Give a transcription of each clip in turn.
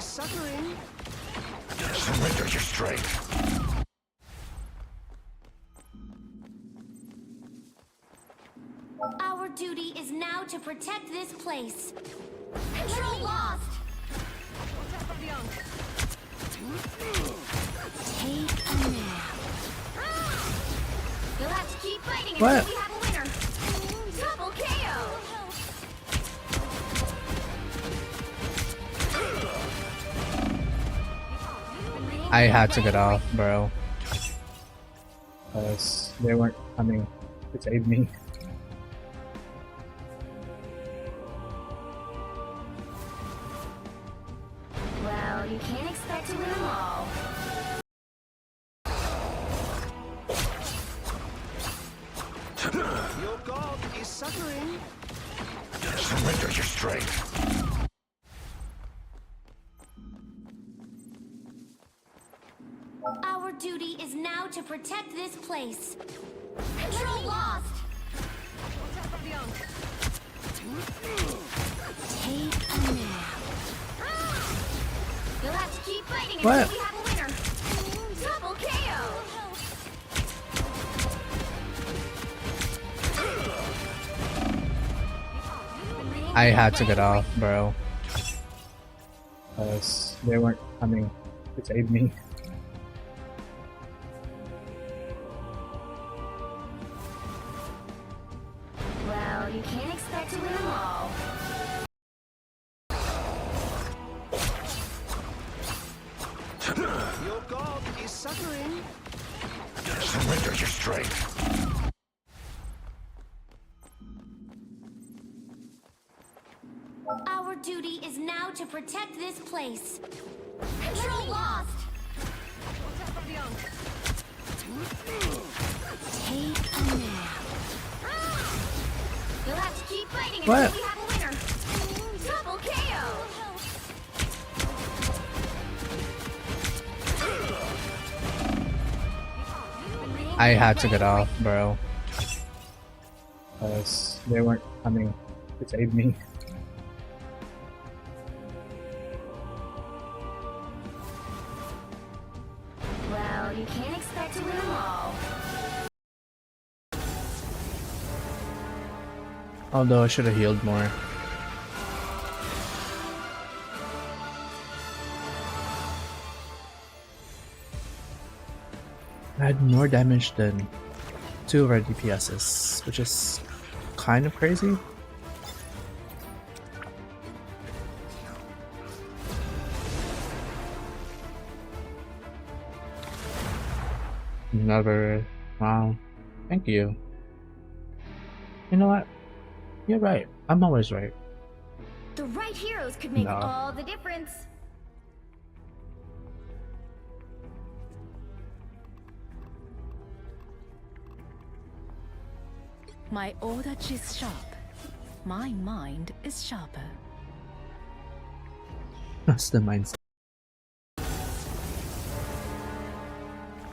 suffering. Surrender your strength. Our duty is now to protect this place. Control lost. Take a nap. You'll have to keep fighting until What? we have a winner. Double KO. I had to get off, bro. Because they weren't coming to save me. Well, you can't expect to win them all. Your god is suffering. Surrender your strength. Our duty is now to protect this place. Control lost. Take a nap. You'll have to keep fighting What? until we have a winner. Double KO. I had to get off, bro. Because they weren't coming to save me. Well, you can't expect to win them all. Your god is suffering. Surrender your strength. Our duty is now to protect this place. Control lost. Take a nap. You'll have to keep fighting until What? we have a winner. Double KO. I had to get off, bro. Because they weren't coming to save me. Well, you can't expect to win them all. Although I should have healed more. I had more damage than 2 of our DPSs, which is kind of crazy. Never. Wow. Thank you. You know what? You're right. I'm always right. The right heroes could make No. all the difference. My order is sharp. My mind is sharper. That's the mindset.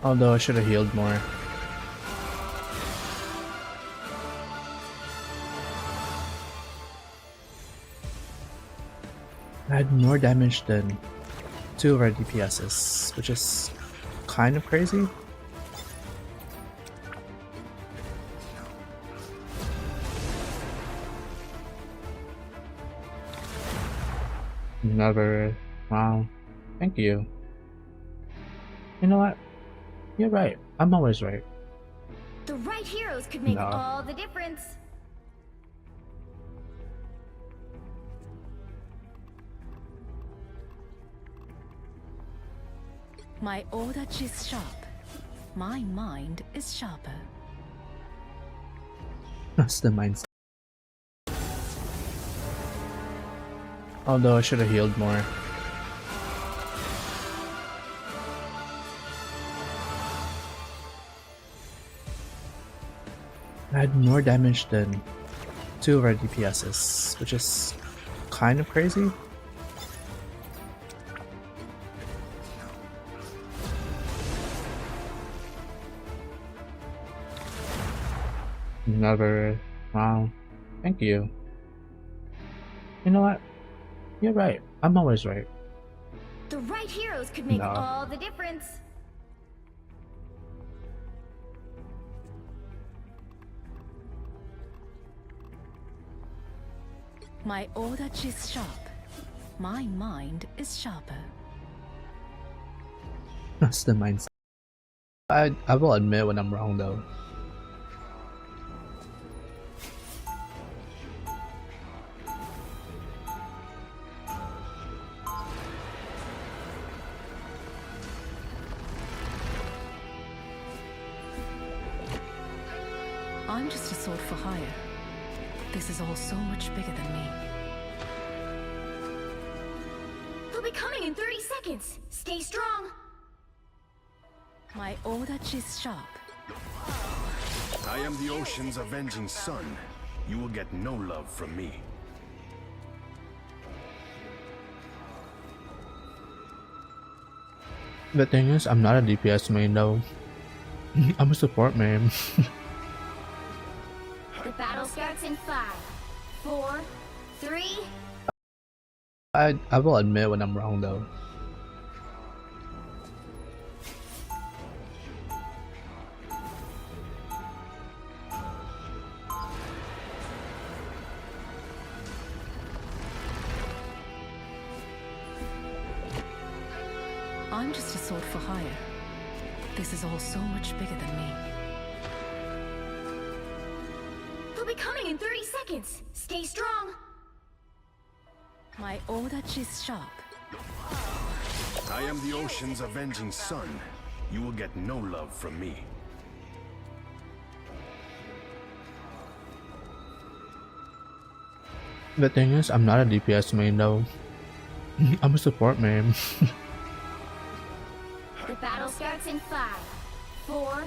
Although I should have healed more. I had more damage than 2 of our DPSs, which is kind of crazy. Never. Wow. Thank you. You know what? You're right. I'm always right. The right heroes could make No. all the difference. My order is sharp. My mind is sharper. That's the mindset. Although I should have healed more. I had more damage than 2 of our DPSs, which is kind of crazy. Never. Wow. Thank you. You know what? You're right. I'm always right. The right heroes could make No. all the difference. My odachi is sharp. My mind is sharper. That's the mindset. I will admit when I'm wrong though. I'm just a sword for hire. This is all so much bigger than me. They'll be coming in 30 seconds. Stay strong. My odachi is sharp. I am the ocean's avenging sun. You will get no love from me. The thing is, I'm not a DPS main though. I'm a support main. The battle starts in 5, 4, 3. I will admit when I'm wrong though. I'm just a sword for hire. This is all so much bigger than me. They'll be coming in 30 seconds. Stay strong. My odachi is sharp. I am the ocean's avenging sun. You will get no love from me. The thing is, I'm not a DPS main though. I'm a support main. The battle starts in 5, 4,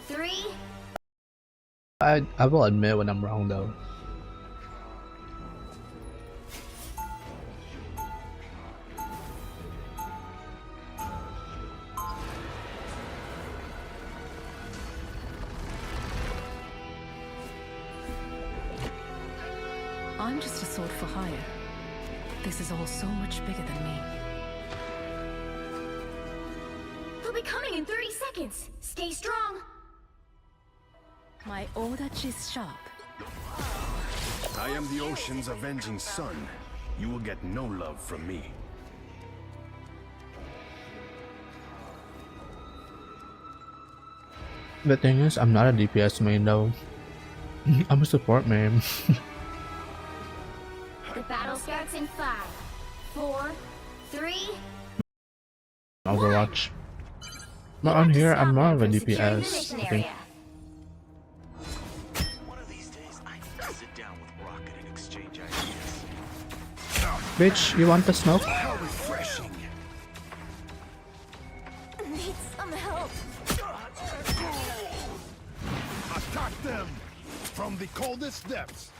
3. I will admit when I'm wrong though. I'm just a sword for hire. This is all so much bigger than me. They'll be coming in 30 seconds. Stay strong. My odachi is sharp. I am the ocean's avenging sun. You will get no love from me. The thing is, I'm not a DPS main though. I'm a support main. The battle starts in 5, 4, 3. Overwatch. But on here, I'm more of a DPS, I think. One of these days, I need to sit down with Rocket and exchange ideas. Bitch, you want the smoke? How refreshing. Need some help. Attack them from the coldest depths.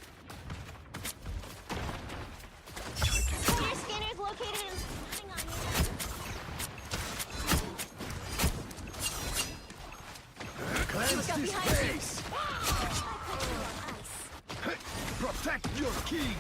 Your scanner's located in... Hang on. Cleanse this place. Protect your king.